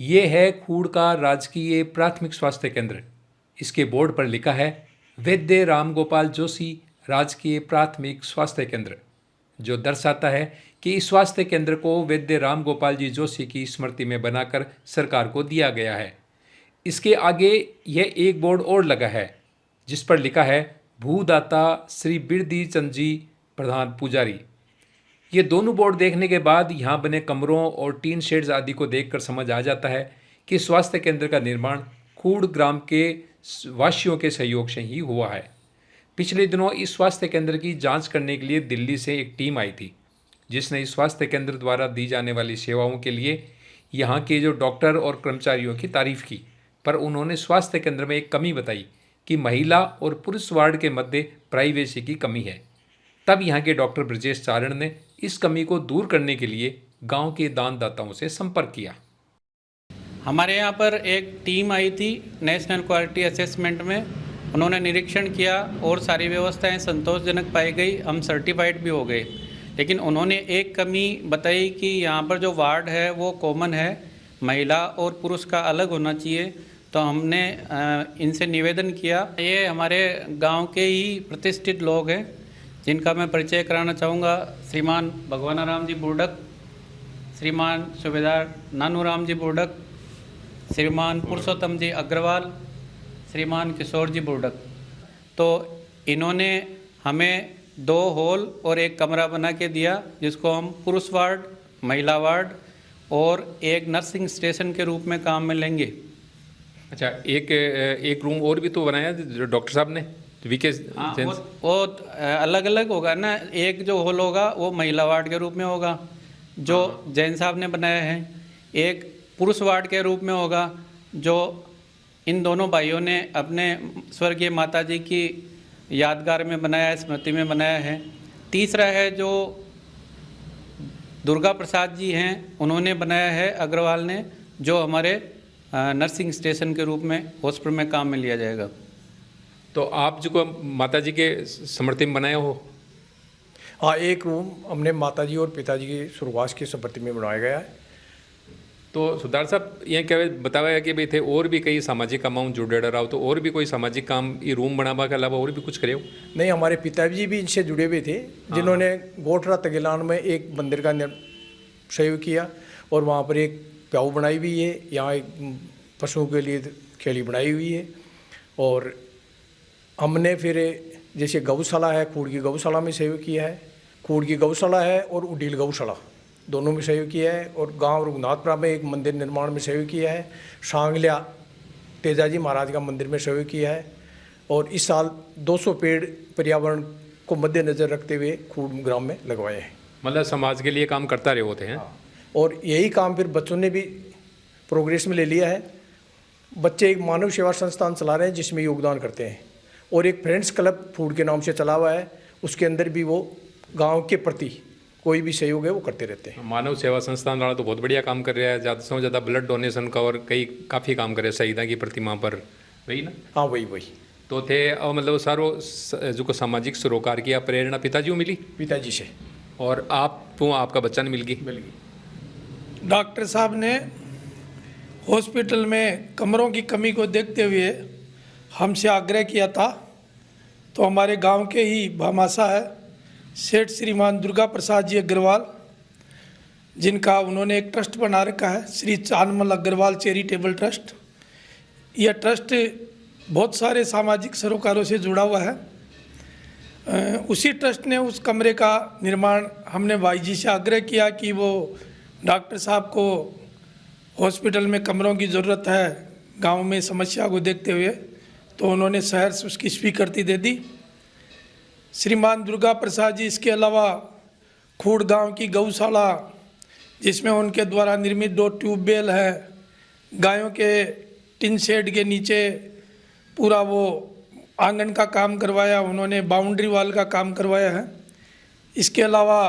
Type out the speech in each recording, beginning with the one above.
ये है खूड़ का राजकीय प्राथमिक स्वास्थ्य केंद्र। इसके बोर्ड पर लिखा है वैद्य राम गोपाल जोशी राजकीय प्राथमिक स्वास्थ्य केंद्र, जो दर्शाता है कि इस स्वास्थ्य केंद्र को वैद्य राम गोपाल जी जोशी की स्मृति में बनाकर सरकार को दिया गया है। इसके आगे यह एक बोर्ड और लगा है जिस पर लिखा है भूदाता श्री बिरदी चंद जी प्रधान पुजारी। ये दोनों बोर्ड देखने के बाद यहाँ बने कमरों और टीन शेड्स आदि को देखकर समझ आ जाता है कि स्वास्थ्य केंद्र का निर्माण खूड़ ग्राम के वासियों के सहयोग से ही हुआ है। पिछले दिनों इस स्वास्थ्य केंद्र की जांच करने के लिए दिल्ली से एक टीम आई थी, जिसने इस स्वास्थ्य केंद्र द्वारा दी जाने वाली सेवाओं के लिए यहाँ के जो डॉक्टर और कर्मचारियों की तारीफ की, पर उन्होंने स्वास्थ्य केंद्र में एक कमी बताई कि महिला और पुरुष वार्ड के मध्य प्राइवेसी की कमी है। तब यहाँ के डॉक्टर ब्रजेश चारण ने इस कमी को दूर करने के लिए गांव के दानदाताओं से संपर्क किया। हमारे यहाँ पर एक टीम आई थी नेशनल क्वालिटी असेसमेंट में, उन्होंने निरीक्षण किया और सारी व्यवस्थाएं संतोषजनक पाई गई, हम सर्टिफाइड भी हो गए। लेकिन उन्होंने एक कमी बताई कि यहाँ पर जो वार्ड है वो कॉमन है, महिला और पुरुष का अलग होना चाहिए। तो हमने इनसे निवेदन किया। ये हमारे गांव के ही प्रतिष्ठित लोग हैं जिनका मैं परिचय कराना चाहूँगा। श्रीमान भगवानाराम जी बुर्डक, श्रीमान सूबेदार नानूराम जी बुर्डक, श्रीमान पुरुषोत्तम जी अग्रवाल, श्रीमान किशोर जी बुर्डक। तो इन्होंने हमें 2 हॉल और एक कमरा बना के दिया, जिसको हम पुरुष वार्ड, महिला वार्ड और एक नर्सिंग स्टेशन के रूप में काम में लेंगे। अच्छा, एक रूम और भी तो बनाया डॉक्टर साहब ने, वीके? हाँ, वो अलग अलग होगा ना। एक जो हॉल होगा वो महिला वार्ड के रूप में होगा जो जैन साहब ने बनाया है, एक पुरुष वार्ड के रूप में होगा जो इन दोनों भाइयों ने अपने स्वर्गीय माता जी की यादगार में बनाया है, स्मृति में बनाया है। तीसरा है जो दुर्गा प्रसाद जी हैं, उन्होंने बनाया है अग्रवाल ने, जो हमारे नर्सिंग स्टेशन के रूप में हॉस्पिटल में काम में लिया जाएगा। तो आप जो माता जी के स्मृति में बनाए हो? हाँ, एक रूम हमने माता जी और पिताजी की स्वर्गवास की स्मृति में बनाया गया है। तो सुधार साहब, ये क्या बताया कि भाई थे और भी कई सामाजिक कामों जुड़े रहो, तो और भी कोई सामाजिक काम ये रूम बनावा के अलावा और भी कुछ करे हो? नहीं, हमारे पिताजी भी इनसे जुड़े हुए थे, जिन्होंने गोठरा तगेलान में एक मंदिर का सहयोग किया और वहाँ पर एक प्याऊ बनाई हुई है, यहाँ एक पशुओं के लिए खेली बनाई हुई है। और हमने फिर जैसे गौशाला है, खूड़ की गौशाला में सहयोग किया है, खूड़ की गौशाला है और उडील गौशाला दोनों में सहयोग किया है। और गांव रघुनाथपुरा में एक मंदिर निर्माण में सहयोग किया है, सांगलिया तेजाजी महाराज का मंदिर में सहयोग किया है। और इस साल 200 पेड़ पर्यावरण को मद्देनज़र रखते हुए खूड़ ग्राम में लगवाए हैं। मतलब समाज के लिए काम करता रहे होते हैं। हाँ। और यही काम फिर बच्चों ने भी प्रोग्रेस में ले लिया है। बच्चे एक मानव सेवा संस्थान चला रहे हैं जिसमें योगदान करते हैं, और एक फ्रेंड्स क्लब फूड के नाम से चला हुआ है, उसके अंदर भी वो गांव के प्रति कोई भी सहयोग है वो करते रहते हैं। मानव सेवा संस्थान वाला तो बहुत बढ़िया काम कर रहा है, ज़्यादा से ज़्यादा ब्लड डोनेशन का और काफ़ी काम करे शहीदा की प्रतिमा पर, वही ना? हाँ, वही तो थे। और मतलब सारो जो को सामाजिक सरोकार किया प्रेरणा पिताजी को मिली? पिताजी से। और आपका बच्चा ने मिल गई? डॉक्टर साहब ने हॉस्पिटल में कमरों की कमी को देखते हुए हमसे आग्रह किया था, तो हमारे गांव के ही भामाशा है सेठ श्रीमान दुर्गा प्रसाद जी अग्रवाल, जिनका उन्होंने एक ट्रस्ट बना रखा है, श्री चानमल अग्रवाल चैरिटेबल ट्रस्ट। यह ट्रस्ट बहुत सारे सामाजिक सरोकारों से जुड़ा हुआ है। उसी ट्रस्ट ने उस कमरे का निर्माण, हमने भाई जी से आग्रह किया कि वो डॉक्टर साहब को हॉस्पिटल में कमरों की ज़रूरत है गांव में समस्या को देखते हुए, तो उन्होंने शहर से उसकी स्वीकृति दे दी। श्रीमान दुर्गा प्रसाद जी इसके अलावा खूड़ गांव की गौशाला, जिसमें उनके द्वारा निर्मित 2 ट्यूबवेल है, गायों के टिन शेड के नीचे पूरा वो आंगन का काम करवाया उन्होंने, बाउंड्री वॉल का काम करवाया है। इसके अलावा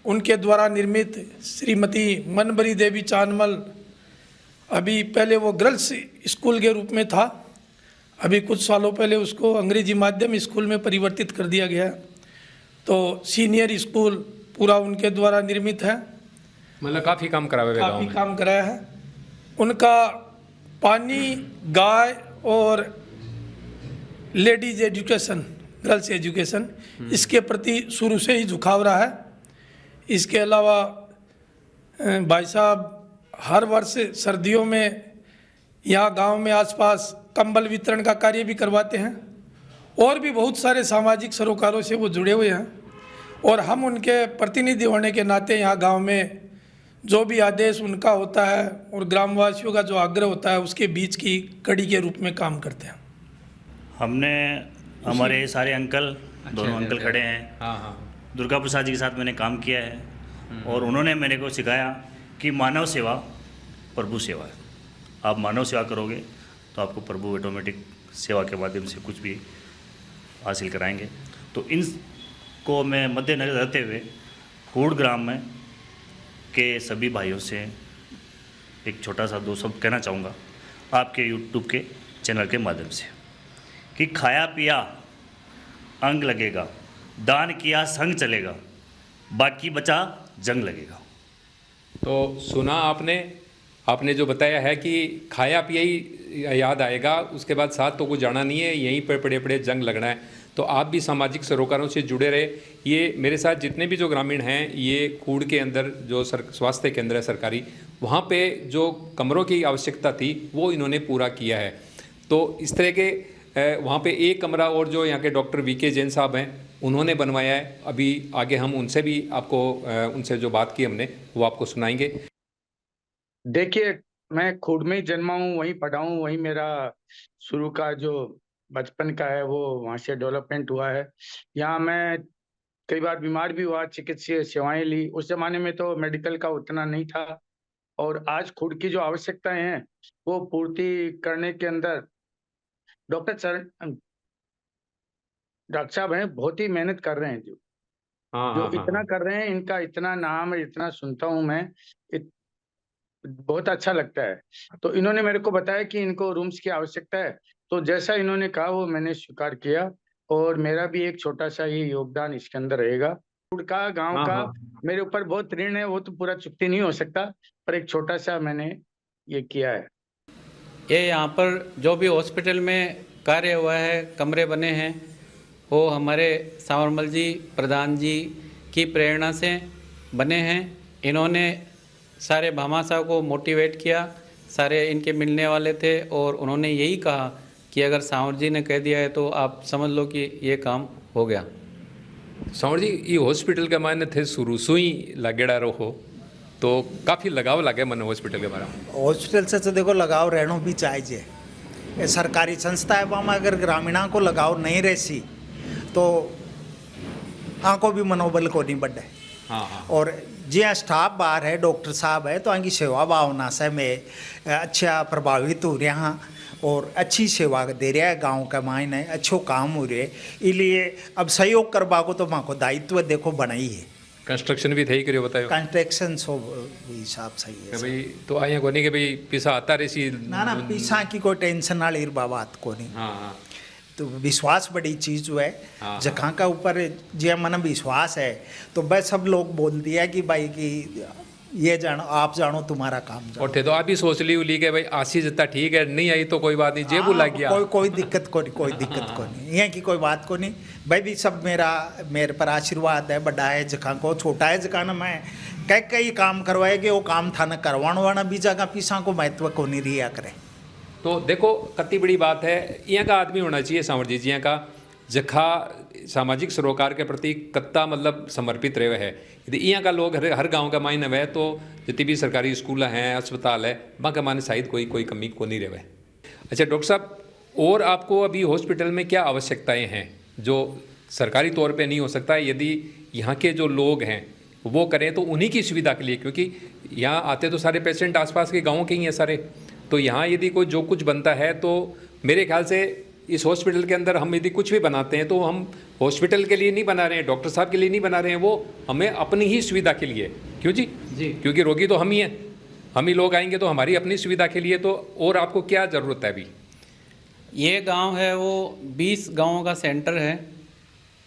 उनके द्वारा निर्मित श्रीमती मनबरी देवी चानमल, अभी पहले वो गर्ल्स स्कूल के रूप में था, अभी कुछ सालों पहले उसको अंग्रेजी माध्यम स्कूल में परिवर्तित कर दिया गया है। तो सीनियर स्कूल पूरा उनके द्वारा निर्मित है। मतलब काफ़ी काम कराया है, काफ़ी काम कराया है। उनका पानी, गाय और लेडीज एजुकेशन, गर्ल्स एजुकेशन, इसके प्रति शुरू से ही झुकाव रहा है। इसके अलावा भाई साहब हर वर्ष सर्दियों में यहाँ गांव में आसपास कंबल वितरण का कार्य भी करवाते हैं और भी बहुत सारे सामाजिक सरोकारों से वो जुड़े हुए हैं और हम उनके प्रतिनिधि होने के नाते यहाँ गांव में जो भी आदेश उनका होता है और ग्रामवासियों का जो आग्रह होता है उसके बीच की कड़ी के रूप में काम करते हैं। हमने हमारे सारे अंकल, दोनों अंकल खड़े हैं। हाँ हाँ। दुर्गा प्रसाद जी के साथ मैंने काम किया है और उन्होंने मेरे को सिखाया कि मानव सेवा प्रभु सेवा है। आप मानव सेवा करोगे तो आपको प्रभु ऑटोमेटिक सेवा के माध्यम से कुछ भी हासिल कराएंगे। तो इनको मैं मद्देनजर रखते हुए खूड़ ग्राम में के सभी भाइयों से एक छोटा सा दो शब्द कहना चाहूँगा आपके यूट्यूब के चैनल के माध्यम से कि खाया पिया अंग लगेगा, दान किया संग चलेगा, बाकी बचा जंग लगेगा। तो सुना आपने जो बताया है कि खाया पिया ही याद आएगा, उसके बाद साथ तो कुछ जाना नहीं है, यहीं पर पड़े पड़े जंग लगना है। तो आप भी सामाजिक सरोकारों से जुड़े रहे। ये मेरे साथ जितने भी जो ग्रामीण हैं, ये खूड़ के अंदर जो स्वास्थ्य केंद्र है सरकारी, वहाँ पे जो कमरों की आवश्यकता थी वो इन्होंने पूरा किया है। तो इस तरह के वहाँ पे एक कमरा और जो यहाँ के डॉक्टर वीके जैन साहब हैं उन्होंने बनवाया है। अभी आगे हम उनसे भी आपको उनसे जो बात की हमने वो आपको सुनाएंगे। देखिए, मैं खूड़ में ही जन्मा हूँ, वहीं पढ़ा हूँ, वहीं मेरा शुरू का जो बचपन का है वो वहाँ से डेवलपमेंट हुआ है। यहाँ मैं कई बार बीमार भी हुआ, चिकित्सीय सेवाएं ली। उस जमाने में तो मेडिकल का उतना नहीं था और आज खूड़ की जो आवश्यकताएं हैं वो पूर्ति करने के अंदर डॉक्टर साहब हैं, बहुत ही मेहनत कर रहे हैं। जो इतना कर रहे हैं, इनका इतना नाम है, इतना सुनता हूँ मैं, बहुत अच्छा लगता है। तो इन्होंने मेरे को बताया कि इनको रूम्स की आवश्यकता है, तो जैसा इन्होंने कहा वो मैंने स्वीकार किया और मेरा भी एक छोटा सा ही योगदान इसके अंदर रहेगा। खूड़ का, गांव का मेरे ऊपर बहुत ऋण है, वो तो पूरा चुकती नहीं हो सकता, पर एक छोटा सा मैंने ये किया है। ये यहाँ पर जो भी हॉस्पिटल में कार्य हुआ है, कमरे बने हैं, वो हमारे सांवरमल जी प्रधान जी की प्रेरणा से बने हैं। इन्होंने सारे भामा साहब को मोटिवेट किया, सारे इनके मिलने वाले थे और उन्होंने यही कहा कि अगर सांवर जी ने कह दिया है तो आप समझ लो कि ये काम हो गया। सांवर जी, ये हॉस्पिटल के मायने थे शुरू से ही लागेड़ा रहो, तो काफ़ी लगाव लागे मन हॉस्पिटल के बारे में। हॉस्पिटल से तो देखो लगाव रहना भी चाहिए। ये सरकारी संस्था है, वहाँ अगर ग्रामीणों को लगाव नहीं रहसी तो आंखों भी मनोबल को नहीं बढ़े। हाँ। और जी स्टाफ बाहर है, डॉक्टर साहब है, तो आंकी सेवा भावना से मैं अच्छा प्रभावित हो रहा हाँ और अच्छी सेवा दे रहा है गाँव का मायने, अच्छो काम हो रहे। इसलिए अब सहयोग करवा को तो वहाँ को दायित्व देखो बनाई है। कंस्ट्रक्शन भी थे करियो बतायो। कंस्ट्रक्शन सब हिसाब सही है भाई, तो आया को नहीं कि भाई पिसा आता रही ना पीछा की कोई टेंशन वाली बात को नहीं। हाँ। तो विश्वास बड़ी चीज है। हाँ। जहाँ का ऊपर जो मन विश्वास है तो वह सब लोग बोल दिया कि भाई कि ये जानो, आप जानो, तुम्हारा काम जानो। और थे तो आप भी सोच ली कि भाई आशी जितना ठीक है, नहीं आई तो कोई बात नहीं, जेबू लग गया। कोई दिक्कत को नहीं, कोई दिक्कत को नहीं, ये की कोई बात को नहीं। भाई भी सब मेरे पर आशीर्वाद है, बड़ा है जगह को, छोटा है जगह ना, मैं कई काम करवाएगे वो काम था न करवाना वाना भी जगह पीछा को महत्व को नहीं रिया करे। तो देखो कितनी बड़ी बात है, यहाँ का आदमी होना चाहिए सांवर जी, यहाँ का जखा सामाजिक सरोकार के प्रति कत्ता मतलब समर्पित रहे है। यदि यहाँ का लोग हर गांव का मायने है तो जितनी भी सरकारी स्कूल हैं, अस्पताल है, वहाँ का माने शायद कोई कमी को नहीं रहे। अच्छा डॉक्टर साहब, और आपको अभी हॉस्पिटल में क्या आवश्यकताएं हैं जो सरकारी तौर पे नहीं हो सकता, यदि यहाँ के जो लोग हैं वो करें तो उन्हीं की सुविधा के लिए, क्योंकि यहाँ आते तो सारे पेशेंट आसपास के गाँव के ही हैं सारे, तो यहाँ यदि कोई जो कुछ बनता है तो मेरे ख्याल से इस हॉस्पिटल के अंदर हम यदि कुछ भी बनाते हैं तो हम हॉस्पिटल के लिए नहीं बना रहे हैं, डॉक्टर साहब के लिए नहीं बना रहे हैं, वो हमें अपनी ही सुविधा के लिए। क्यों जी? क्योंकि रोगी तो हम ही हैं, हम ही लोग आएंगे तो हमारी अपनी सुविधा के लिए। तो और आपको क्या ज़रूरत है अभी? ये गांव है वो 20 गांवों का सेंटर है।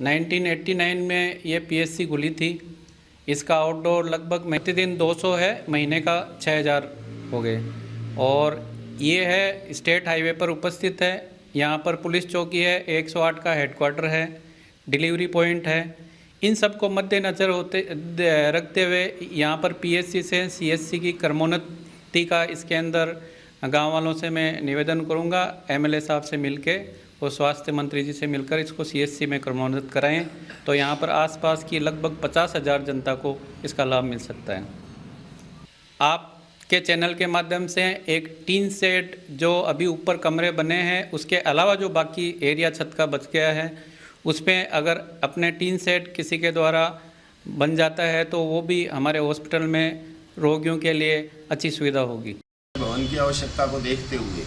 1989 में ये पीएससी खुली थी। इसका आउटडोर लगभग प्रतिदिन 200 है, महीने का 6000 हो गए। और ये है स्टेट हाईवे पर उपस्थित है। यहाँ पर पुलिस चौकी है, 108 का हेडक्वार्टर है, डिलीवरी पॉइंट है। इन सब को मद्देनज़र रखते हुए यहाँ पर पीएससी से सीएससी की क्रमोन्नति का इसके अंदर गांव वालों से मैं निवेदन करूंगा, एमएलए साहब से मिलके और स्वास्थ्य मंत्री जी से मिलकर इसको सीएससी में क्रमोन्नत कराएं, तो यहाँ पर आसपास की लगभग 50,000 जनता को इसका लाभ मिल सकता है। आपके चैनल के माध्यम से एक टीन शेड जो अभी ऊपर कमरे बने हैं, उसके अलावा जो बाकी एरिया छत का बच गया है, उस पर अगर अपने टीन शेड किसी के द्वारा बन जाता है तो वो भी हमारे हॉस्पिटल में रोगियों के लिए अच्छी सुविधा होगी। भवन की आवश्यकता को देखते हुए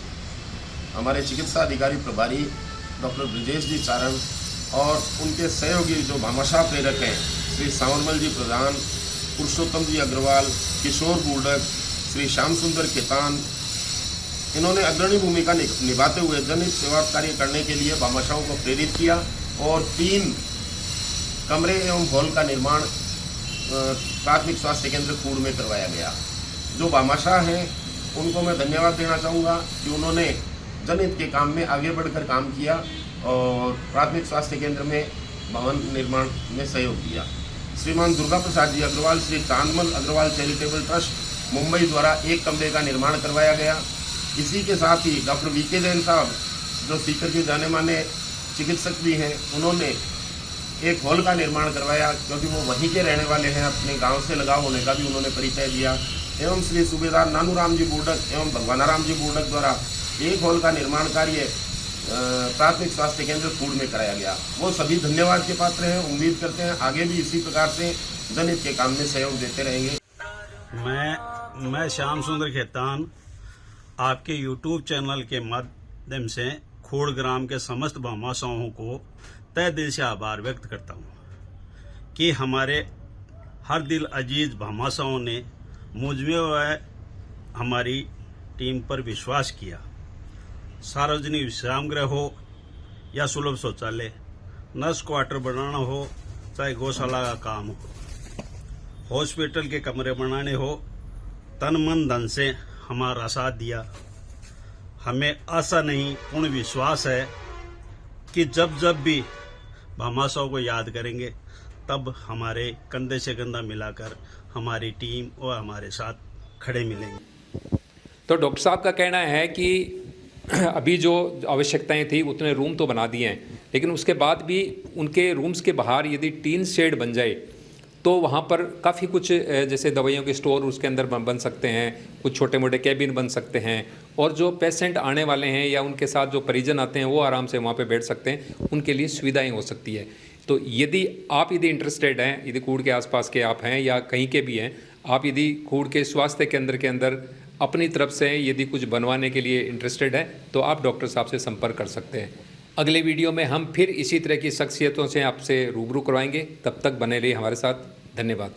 हमारे चिकित्सा अधिकारी प्रभारी डॉक्टर ब्रजेश जी चारण और उनके सहयोगी जो भामाशाह प्रेरक हैं श्री सांवरमल जी प्रधान, पुरुषोत्तम जी अग्रवाल, किशोर बूढ़क, श्री श्याम सुंदर खेतान, इन्होंने अग्रणी भूमिका निभाते हुए जनहित सेवा कार्य करने के लिए भामाशाहों को प्रेरित किया और 3 कमरे एवं हॉल का निर्माण प्राथमिक स्वास्थ्य केंद्र कूड़ में करवाया गया। जो भामाशाह हैं उनको मैं धन्यवाद देना चाहूँगा कि उन्होंने जनहित के काम में आगे बढ़कर काम किया और प्राथमिक स्वास्थ्य केंद्र में भवन निर्माण में सहयोग दिया। श्रीमान दुर्गा प्रसाद जी अग्रवाल, श्री चांदमल अग्रवाल चैरिटेबल ट्रस्ट मुंबई द्वारा 1 कमरे का निर्माण करवाया गया। इसी के साथ ही डॉक्टर वीके जैन साहब जो सीकर के जाने माने चिकित्सक भी हैं, उन्होंने एक हॉल का निर्माण करवाया क्योंकि वो वहीं के रहने वाले हैं, अपने गांव से लगाव होने का भी उन्होंने परिचय दिया। एवं श्री सूबेदार नानूराम जी बूढ़क एवं भगवानाराम जी बूढ़क द्वारा एक हॉल का निर्माण कार्य प्राथमिक स्वास्थ्य केंद्र कूड़ में कराया गया। वो सभी धन्यवाद के पात्र हैं। उम्मीद करते हैं आगे भी इसी प्रकार से जनहित के काम में सहयोग देते रहेंगे। मैं श्याम सुंदर खेतान आपके YouTube चैनल के माध्यम से खोड़ ग्राम के समस्त भामाशाहों को तहे दिल से आभार व्यक्त करता हूँ कि हमारे हर दिल अजीज भामाशाहों ने मुझ में व हमारी टीम पर विश्वास किया। सार्वजनिक विश्राम गृह हो या सुलभ शौचालय, नर्स क्वार्टर बनाना हो, चाहे गौशाला का काम हो, हॉस्पिटल के कमरे बनाने हो, तन मन धन से हमारा साथ दिया। हमें आशा नहीं पूर्ण विश्वास है कि जब जब भी भामाशाहों को याद करेंगे तब हमारे कंधे से कंधा मिलाकर हमारी टीम और हमारे साथ खड़े मिलेंगे। तो डॉक्टर साहब का कहना है कि अभी जो आवश्यकताएं थी उतने रूम तो बना दिए हैं, लेकिन उसके बाद भी उनके रूम्स के बाहर यदि टीन शेड बन जाए तो वहाँ पर काफ़ी कुछ जैसे दवाइयों के स्टोर उसके अंदर बन सकते हैं, कुछ छोटे मोटे कैबिन बन सकते हैं और जो पेशेंट आने वाले हैं या उनके साथ जो परिजन आते हैं वो आराम से वहाँ पे बैठ सकते हैं, उनके लिए सुविधाएं हो सकती है। तो यदि इंटरेस्टेड हैं, यदि कूड़ के आसपास के आप हैं या कहीं के भी हैं, आप यदि कूड़ के स्वास्थ्य केंद्र के अंदर अपनी तरफ से यदि कुछ बनवाने के लिए इंटरेस्टेड हैं तो आप डॉक्टर साहब से संपर्क कर सकते हैं। अगले वीडियो में हम फिर इसी तरह की शख्सियतों से आपसे रूबरू करवाएंगे। तब तक बने रहिए हमारे साथ। धन्यवाद।